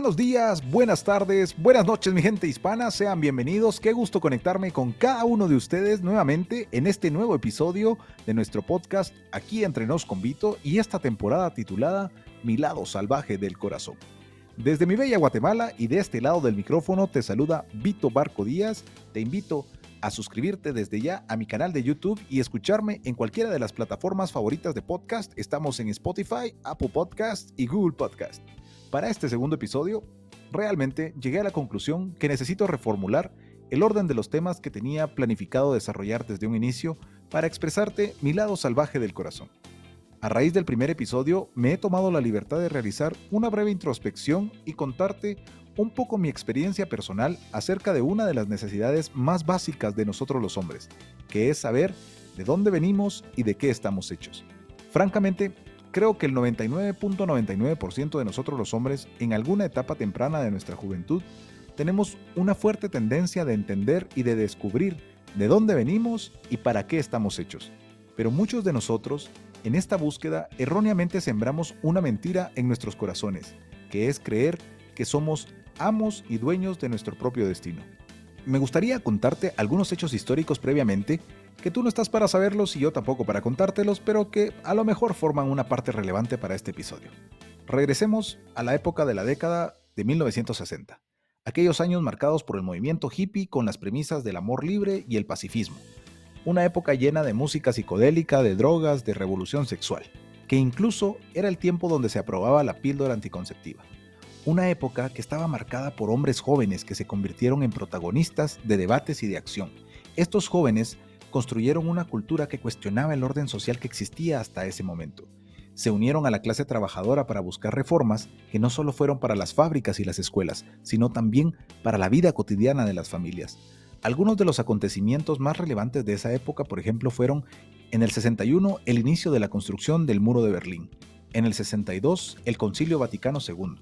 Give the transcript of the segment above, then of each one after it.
Buenos días, buenas tardes, buenas noches mi gente hispana, sean bienvenidos, qué gusto conectarme con cada uno de ustedes nuevamente en este nuevo episodio de nuestro podcast Aquí Entre Nos con Vito y esta temporada titulada Mi lado salvaje del corazón. Desde mi bella Guatemala y de este lado del micrófono te saluda Vito Barco Díaz, te invito a suscribirte desde ya a mi canal de YouTube y escucharme en cualquiera de las plataformas favoritas de podcast, estamos en Spotify, Apple Podcast y Google Podcast. Para este segundo episodio, realmente llegué a la conclusión que necesito reformular el orden de los temas que tenía planificado desarrollar desde un inicio para expresarte mi lado salvaje del corazón. A raíz del primer episodio, me he tomado la libertad de realizar una breve introspección y contarte un poco mi experiencia personal acerca de una de las necesidades más básicas de nosotros los hombres, que es saber de dónde venimos y de qué estamos hechos. Francamente, creo que el 99.99% de nosotros los hombres, en alguna etapa temprana de nuestra juventud, tenemos una fuerte tendencia de entender y de descubrir de dónde venimos y para qué estamos hechos. Pero muchos de nosotros, en esta búsqueda, erróneamente sembramos una mentira en nuestros corazones, que es creer que somos amos y dueños de nuestro propio destino. Me gustaría contarte algunos hechos históricos previamente, que tú no estás para saberlos y yo tampoco para contártelos, pero que a lo mejor forman una parte relevante para este episodio. Regresemos a la época de la década de 1960, aquellos años marcados por el movimiento hippie con las premisas del amor libre y el pacifismo. Una época llena de música psicodélica, de drogas, de revolución sexual, que incluso era el tiempo donde se aprobaba la píldora anticonceptiva. Una época que estaba marcada por hombres jóvenes que se convirtieron en protagonistas de debates y de acción. Estos jóvenes construyeron una cultura que cuestionaba el orden social que existía hasta ese momento. Se unieron a la clase trabajadora para buscar reformas que no solo fueron para las fábricas y las escuelas, sino también para la vida cotidiana de las familias. Algunos de los acontecimientos más relevantes de esa época, por ejemplo, fueron en el 61 el inicio de la construcción del Muro de Berlín, en el 62 el Concilio Vaticano II.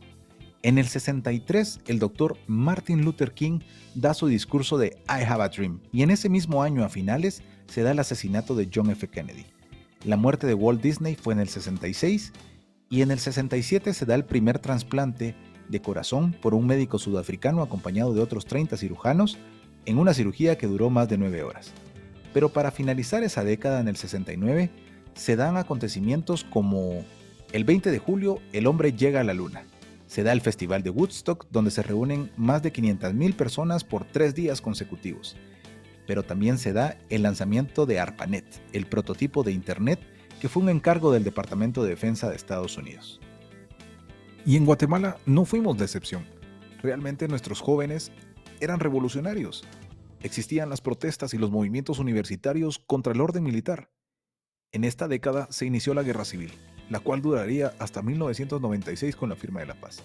En el 63, el doctor Martin Luther King da su discurso de I Have a Dream, y en ese mismo año a finales se da el asesinato de John F. Kennedy. La muerte de Walt Disney fue en el 66, y en el 67 se da el primer trasplante de corazón por un médico sudafricano acompañado de otros 30 cirujanos en una cirugía que duró más de 9 horas. Pero para finalizar esa década en el 69, se dan acontecimientos como el 20 de julio el hombre llega a la luna. Se da el Festival de Woodstock, donde se reúnen más de 500,000 personas por 3 días consecutivos. Pero también se da el lanzamiento de ARPANET, el prototipo de Internet, que fue un encargo del Departamento de Defensa de Estados Unidos. Y en Guatemala no fuimos de excepción. Realmente nuestros jóvenes eran revolucionarios. Existían las protestas y los movimientos universitarios contra el orden militar. En esta década se inició la Guerra Civil, la cual duraría hasta 1996 con la firma de la paz.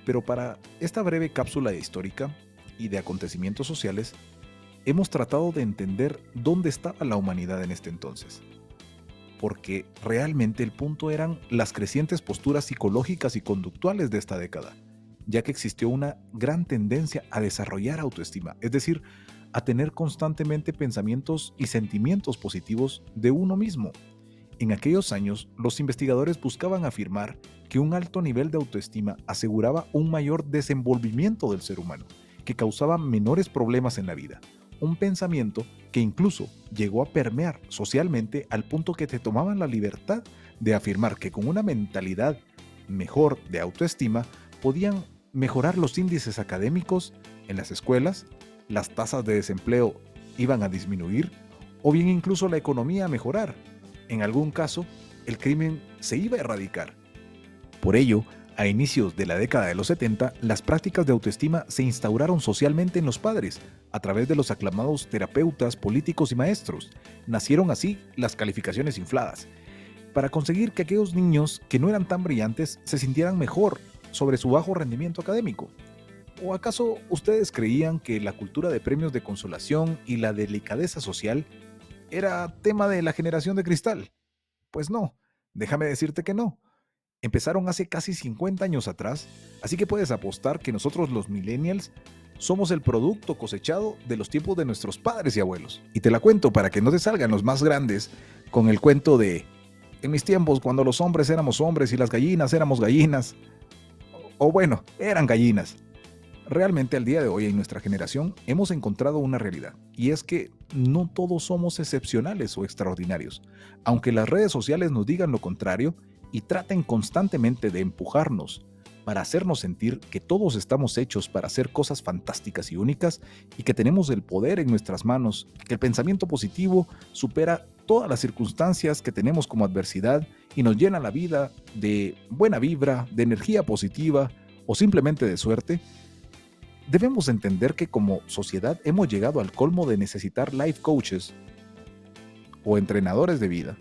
Pero para esta breve cápsula histórica y de acontecimientos sociales, hemos tratado de entender dónde estaba la humanidad en este entonces. Porque realmente el punto eran las crecientes posturas psicológicas y conductuales de esta década, ya que existió una gran tendencia a desarrollar autoestima, es decir, a tener constantemente pensamientos y sentimientos positivos de uno mismo. En aquellos años, los investigadores buscaban afirmar que un alto nivel de autoestima aseguraba un mayor desenvolvimiento del ser humano, que causaba menores problemas en la vida. Un pensamiento que incluso llegó a permear socialmente al punto que te tomaban la libertad de afirmar que con una mentalidad mejor de autoestima podían mejorar los índices académicos en las escuelas, las tasas de desempleo iban a disminuir o bien incluso la economía a mejorar. En algún caso, el crimen se iba a erradicar. Por ello, a inicios de la década de los 70, las prácticas de autoestima se instauraron socialmente en los padres, a través de los aclamados terapeutas, políticos y maestros. Nacieron así las calificaciones infladas, para conseguir que aquellos niños que no eran tan brillantes se sintieran mejor sobre su bajo rendimiento académico. ¿O acaso ustedes creían que la cultura de premios de consolación y la delicadeza social era tema de la generación de cristal? Pues no, déjame decirte que no. Empezaron hace casi 50 años atrás, así que puedes apostar que nosotros los millennials somos el producto cosechado de los tiempos de nuestros padres y abuelos. Y te la cuento para que no te salgan los más grandes con el cuento de en mis tiempos cuando los hombres éramos hombres y las gallinas éramos gallinas. O bueno, eran gallinas. Realmente al día de hoy en nuestra generación hemos encontrado una realidad, y es que no todos somos excepcionales o extraordinarios. Aunque las redes sociales nos digan lo contrario y traten constantemente de empujarnos para hacernos sentir que todos estamos hechos para hacer cosas fantásticas y únicas y que tenemos el poder en nuestras manos, que el pensamiento positivo supera todas las circunstancias que tenemos como adversidad y nos llena la vida de buena vibra, de energía positiva o simplemente de suerte. Debemos entender que como sociedad hemos llegado al colmo de necesitar life coaches o entrenadores de vida,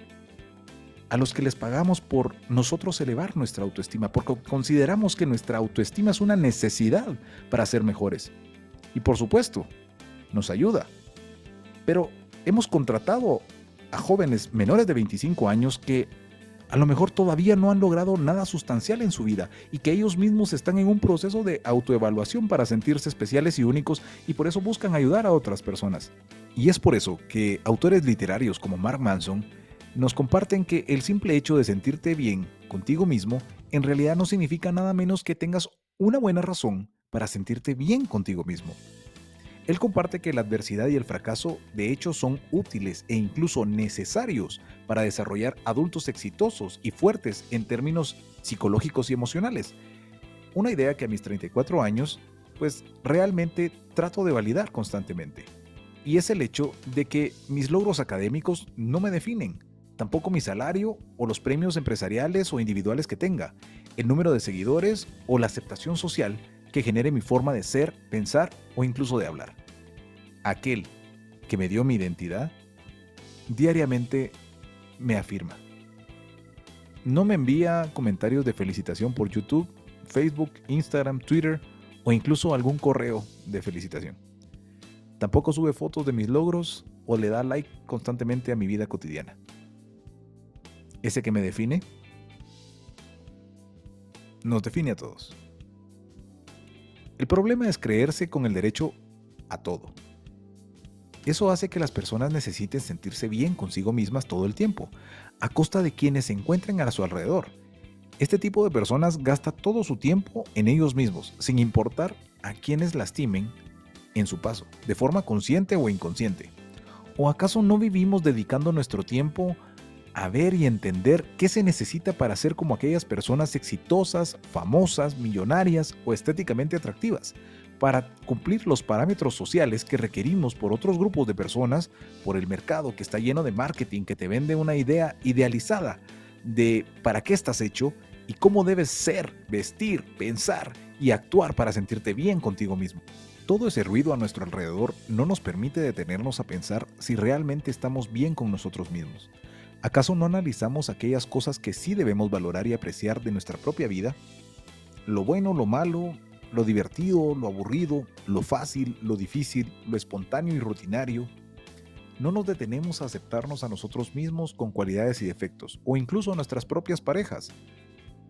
a los que les pagamos por nosotros elevar nuestra autoestima, porque consideramos que nuestra autoestima es una necesidad para ser mejores. Y por supuesto, nos ayuda. Pero hemos contratado a jóvenes menores de 25 años que a lo mejor todavía no han logrado nada sustancial en su vida y que ellos mismos están en un proceso de autoevaluación para sentirse especiales y únicos, y por eso buscan ayudar a otras personas. Y es por eso que autores literarios como Mark Manson nos comparten que el simple hecho de sentirte bien contigo mismo en realidad no significa nada menos que tengas una buena razón para sentirte bien contigo mismo. Él comparte que la adversidad y el fracaso de hecho son útiles e incluso necesarios para desarrollar adultos exitosos y fuertes en términos psicológicos y emocionales. Una idea que a mis 34 años, pues realmente trato de validar constantemente. Y es el hecho de que mis logros académicos no me definen, tampoco mi salario o los premios empresariales o individuales que tenga, el número de seguidores o la aceptación social que genere mi forma de ser, pensar o incluso de hablar. Aquel que me dio mi identidad, diariamente me afirma. No me envía comentarios de felicitación por YouTube, Facebook, Instagram, Twitter o incluso algún correo de felicitación. Tampoco sube fotos de mis logros o le da like constantemente a mi vida cotidiana. Ese que me define, nos define a todos. El problema es creerse con el derecho a todo. Eso hace que las personas necesiten sentirse bien consigo mismas todo el tiempo, a costa de quienes se encuentren a su alrededor. Este tipo de personas gasta todo su tiempo en ellos mismos, sin importar a quienes lastimen en su paso, de forma consciente o inconsciente. ¿O acaso no vivimos dedicando nuestro tiempo a ver y entender qué se necesita para ser como aquellas personas exitosas, famosas, millonarias o estéticamente atractivas, para cumplir los parámetros sociales que requerimos por otros grupos de personas, por el mercado que está lleno de marketing que te vende una idea idealizada de para qué estás hecho y cómo debes ser, vestir, pensar y actuar para sentirte bien contigo mismo? Todo ese ruido a nuestro alrededor no nos permite detenernos a pensar si realmente estamos bien con nosotros mismos. ¿Acaso no analizamos aquellas cosas que sí debemos valorar y apreciar de nuestra propia vida? Lo bueno, lo malo, lo divertido, lo aburrido, lo fácil, lo difícil, lo espontáneo y rutinario. No nos detenemos a aceptarnos a nosotros mismos con cualidades y defectos, o incluso a nuestras propias parejas,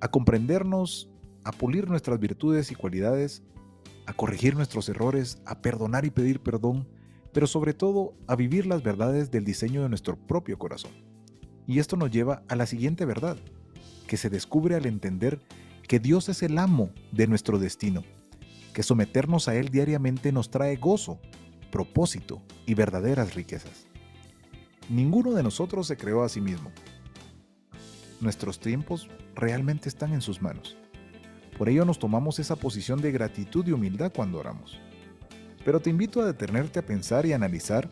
a comprendernos, a pulir nuestras virtudes y cualidades, a corregir nuestros errores, a perdonar y pedir perdón, pero sobre todo a vivir las verdades del diseño de nuestro propio corazón. Y esto nos lleva a la siguiente verdad, que se descubre al entender que Dios es el amo de nuestro destino, que someternos a Él diariamente nos trae gozo, propósito y verdaderas riquezas. Ninguno de nosotros se creó a sí mismo. Nuestros tiempos realmente están en sus manos. Por ello nos tomamos esa posición de gratitud y humildad cuando oramos. Pero te invito a detenerte a pensar y analizar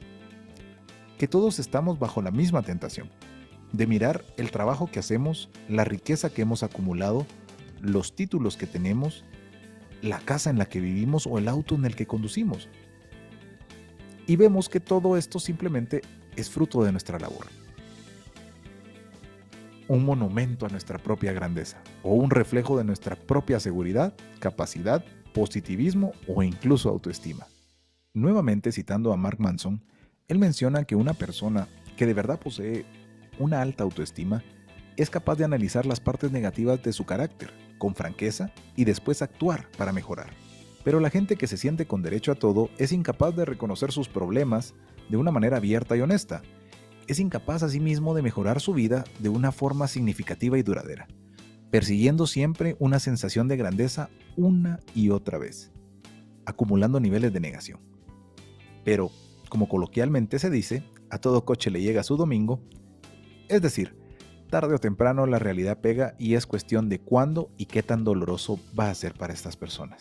que todos estamos bajo la misma tentación, de mirar el trabajo que hacemos, la riqueza que hemos acumulado, los títulos que tenemos, la casa en la que vivimos o el auto en el que conducimos. Y vemos que todo esto simplemente es fruto de nuestra labor. Un monumento a nuestra propia grandeza o un reflejo de nuestra propia seguridad, capacidad, positivismo o incluso autoestima. Nuevamente citando a Mark Manson, él menciona que una persona que de verdad posee una alta autoestima es capaz de analizar las partes negativas de su carácter con franqueza y después actuar para mejorar. Pero la gente que se siente con derecho a todo es incapaz de reconocer sus problemas de una manera abierta y honesta. Es incapaz asimismo de mejorar su vida de una forma significativa y duradera. persiguiendo siempre una sensación de grandeza una y otra vez, acumulando niveles de negación. Pero, como coloquialmente se dice, a todo coche le llega su domingo, es decir, tarde o temprano la realidad pega y es cuestión de cuándo y qué tan doloroso va a ser para estas personas.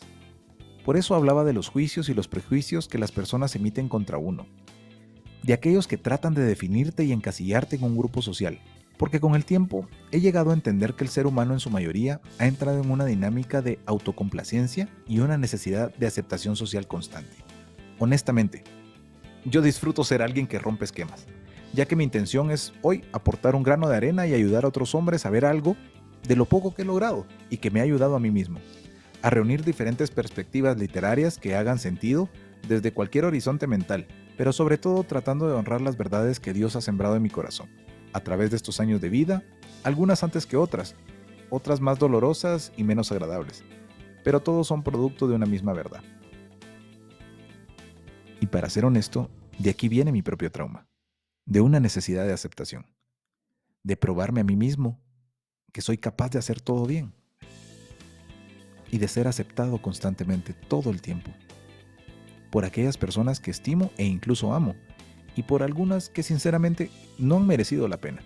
Por eso hablaba de los juicios y los prejuicios que las personas emiten contra uno, de aquellos que tratan de definirte y encasillarte en un grupo social, porque con el tiempo he llegado a entender que el ser humano en su mayoría ha entrado en una dinámica de autocomplacencia y una necesidad de aceptación social constante. Honestamente, yo disfruto ser alguien que rompe esquemas, ya que mi intención es hoy aportar un grano de arena y ayudar a otros hombres a ver algo de lo poco que he logrado y que me ha ayudado a mí mismo, a reunir diferentes perspectivas literarias que hagan sentido desde cualquier horizonte mental, pero sobre todo tratando de honrar las verdades que Dios ha sembrado en mi corazón, a través de estos años de vida, algunas antes que otras más dolorosas y menos agradables, pero todos son producto de una misma verdad. Y para ser honesto, de aquí viene mi propio trauma, de una necesidad de aceptación, de probarme a mí mismo que soy capaz de hacer todo bien y de ser aceptado constantemente todo el tiempo, por aquellas personas que estimo e incluso amo, y por algunas que sinceramente no han merecido la pena.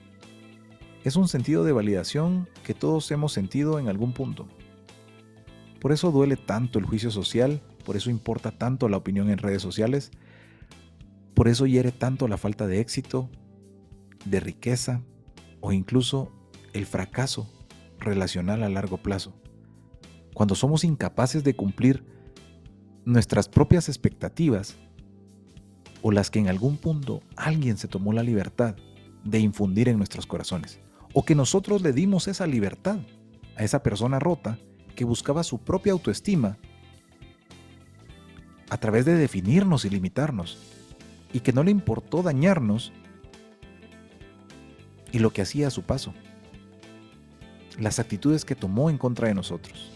Es un sentido de validación que todos hemos sentido en algún punto. Por eso duele tanto el juicio social, por eso importa tanto la opinión en redes sociales, por eso hiere tanto la falta de éxito, de riqueza o incluso el fracaso relacional a largo plazo. Cuando somos incapaces de cumplir nuestras propias expectativas o las que en algún punto alguien se tomó la libertad de infundir en nuestros corazones, o que nosotros le dimos esa libertad a esa persona rota que buscaba su propia autoestima a través de definirnos y limitarnos, y que no le importó dañarnos y lo que hacía a su paso, las actitudes que tomó en contra de nosotros,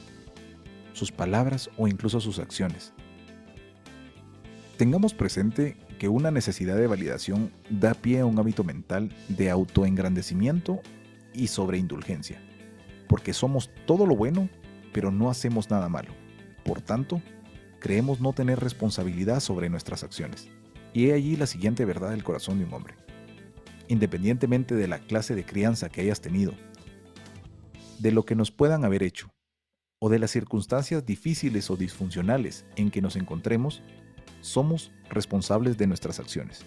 sus palabras o incluso sus acciones. Tengamos presente que una necesidad de validación da pie a un hábito mental de autoengrandecimiento y sobreindulgencia, porque somos todo lo bueno, pero no hacemos nada malo. Por tanto, creemos no tener responsabilidad sobre nuestras acciones. Y he allí la siguiente verdad del corazón de un hombre. Independientemente de la clase de crianza que hayas tenido, de lo que nos puedan haber hecho, o de las circunstancias difíciles o disfuncionales en que nos encontremos, somos responsables de nuestras acciones.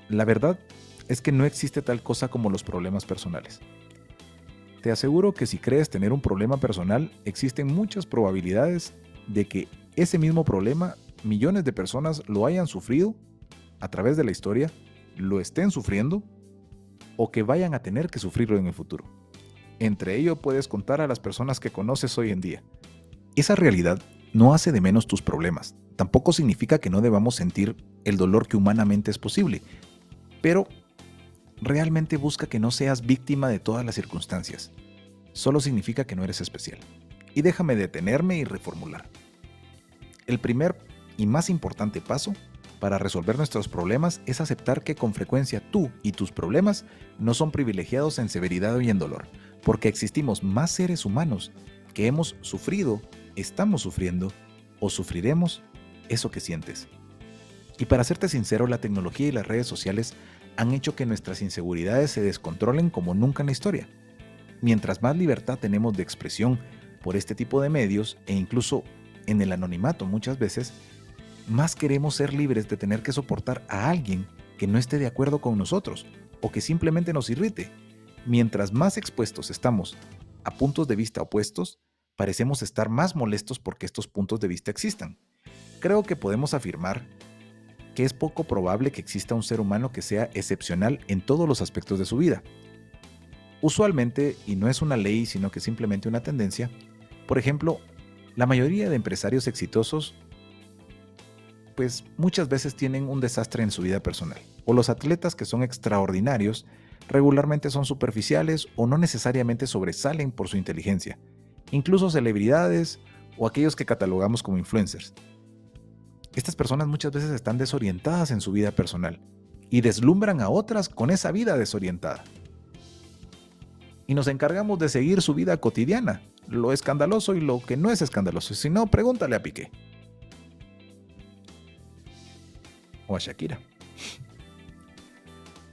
La verdad es que no existe tal cosa como los problemas personales. Te aseguro que si crees tener un problema personal, existen muchas probabilidades de que ese mismo problema millones de personas lo hayan sufrido a través de la historia, lo estén sufriendo o que vayan a tener que sufrirlo en el futuro. Entre ello puedes contar a las personas que conoces hoy en día. Esa realidad no hace de menos tus problemas. Tampoco significa que no debamos sentir el dolor que humanamente es posible, pero realmente busca que no seas víctima de todas las circunstancias. Solo significa que no eres especial. Y déjame detenerme y reformular. El primer y más importante paso para resolver nuestros problemas es aceptar que con frecuencia tú y tus problemas no son privilegiados en severidad y en dolor, porque existimos más seres humanos que hemos sufrido, estamos sufriendo o sufriremos eso que sientes. Y para serte sincero, la tecnología y las redes sociales han hecho que nuestras inseguridades se descontrolen como nunca en la historia. Mientras más libertad tenemos de expresión por este tipo de medios e incluso en el anonimato muchas veces, más queremos ser libres de tener que soportar a alguien que no esté de acuerdo con nosotros o que simplemente nos irrite. Mientras más expuestos estamos a puntos de vista opuestos, parecemos estar más molestos porque estos puntos de vista existan. Creo que podemos afirmar que es poco probable que exista un ser humano que sea excepcional en todos los aspectos de su vida. Usualmente, y no es una ley sino que simplemente una tendencia, por ejemplo, la mayoría de empresarios exitosos pues muchas veces tienen un desastre en su vida personal, o los atletas que son extraordinarios regularmente son superficiales o no necesariamente sobresalen por su inteligencia, incluso celebridades o aquellos que catalogamos como influencers. Estas personas muchas veces están desorientadas en su vida personal y deslumbran a otras con esa vida desorientada. y nos encargamos de seguir su vida cotidiana, lo escandaloso y lo que no es escandaloso. Si no, pregúntale a Piqué. O a Shakira.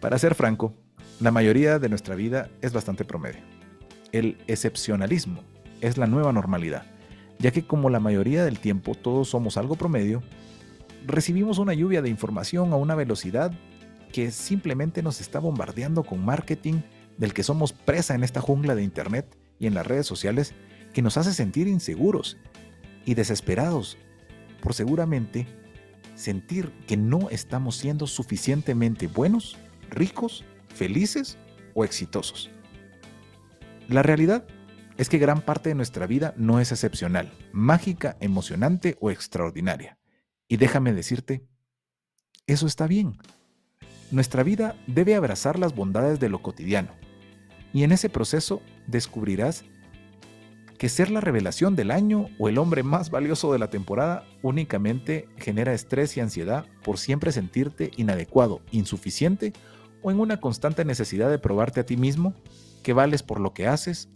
Para ser franco, la mayoría de nuestra vida es bastante promedio. El excepcionalismo es la nueva normalidad, ya que como la mayoría del tiempo todos somos algo promedio, recibimos una lluvia de información a una velocidad que simplemente nos está bombardeando con marketing del que somos presa en esta jungla de internet y en las redes sociales, que nos hace sentir inseguros y desesperados por seguramente sentir que no estamos siendo suficientemente buenos, ricos, felices o exitosos. La realidad es que gran parte de nuestra vida no es excepcional, mágica, emocionante o extraordinaria. Y déjame decirte, eso está bien. Nuestra vida debe abrazar las bondades de lo cotidiano. Y en ese proceso descubrirás que ser la revelación del año o el hombre más valioso de la temporada únicamente genera estrés y ansiedad por siempre sentirte inadecuado, insuficiente o en una constante necesidad de probarte a ti mismo que vales por lo que haces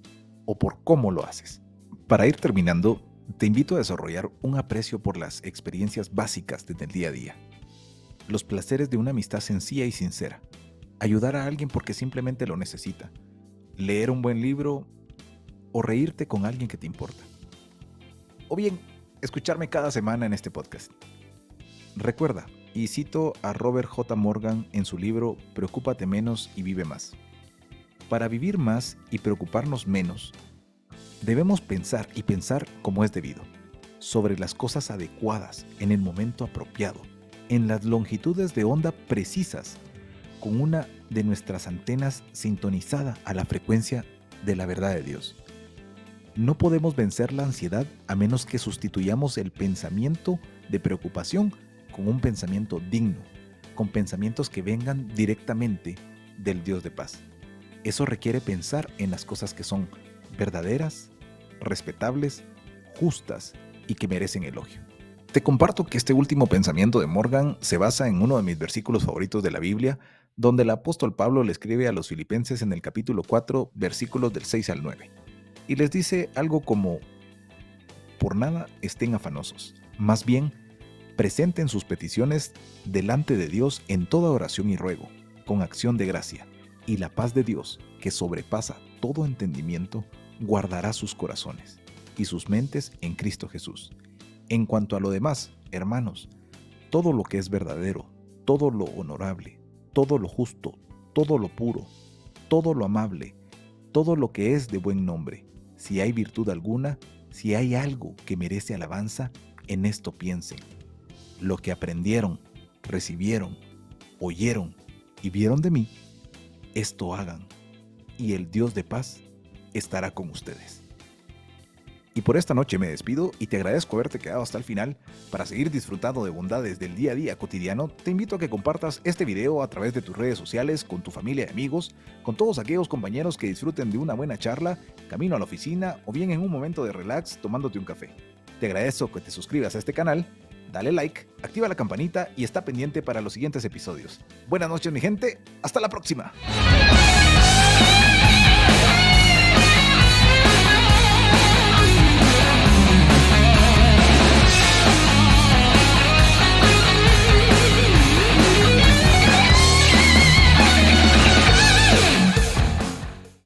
o por cómo lo haces. Para ir terminando, te invito a desarrollar un aprecio por las experiencias básicas del día a día. Los placeres de una amistad sencilla y sincera. Ayudar a alguien porque simplemente lo necesita. Leer un buen libro o reírte con alguien que te importa. O bien, escucharme cada semana en este podcast. Recuerda, y cito a Robert J. Morgan en su libro Preocúpate menos y vive más. Para vivir más y preocuparnos menos, debemos pensar y pensar como es debido, sobre las cosas adecuadas, en el momento apropiado, en las longitudes de onda precisas, con una de nuestras antenas sintonizada a la frecuencia de la verdad de Dios. No podemos vencer la ansiedad a menos que sustituyamos el pensamiento de preocupación con un pensamiento digno, con pensamientos que vengan directamente del Dios de paz. Eso requiere pensar en las cosas que son verdaderas, respetables, justas y que merecen elogio. Te comparto que este último pensamiento de Morgan se basa en uno de mis versículos favoritos de la Biblia, donde el apóstol Pablo le escribe a los filipenses en el capítulo 4, versículos del 6 al 9. Y les dice algo como: por nada estén afanosos, más bien presenten sus peticiones delante de Dios en toda oración y ruego, con acción de gracia, y la paz de Dios, que sobrepasa todo entendimiento, guardará sus corazones y sus mentes en Cristo Jesús. En cuanto a lo demás, hermanos, todo lo que es verdadero, todo lo honorable, todo lo justo, todo lo puro, todo lo amable, todo lo que es de buen nombre, si hay virtud alguna, si hay algo que merece alabanza, en esto piensen. Lo que aprendieron, recibieron, oyeron y vieron de mí, esto hagan, y el Dios de paz estará con ustedes. Y por esta noche me despido y te agradezco haberte quedado hasta el final. Para seguir disfrutando de bondades del día a día cotidiano, te invito a que compartas este video a través de tus redes sociales, con tu familia y amigos, con todos aquellos compañeros que disfruten de una buena charla, camino a la oficina o bien en un momento de relax tomándote un café. Te agradezco que te suscribas a este canal, dale like, activa la campanita y está pendiente para los siguientes episodios. Buenas noches mi gente, hasta la próxima.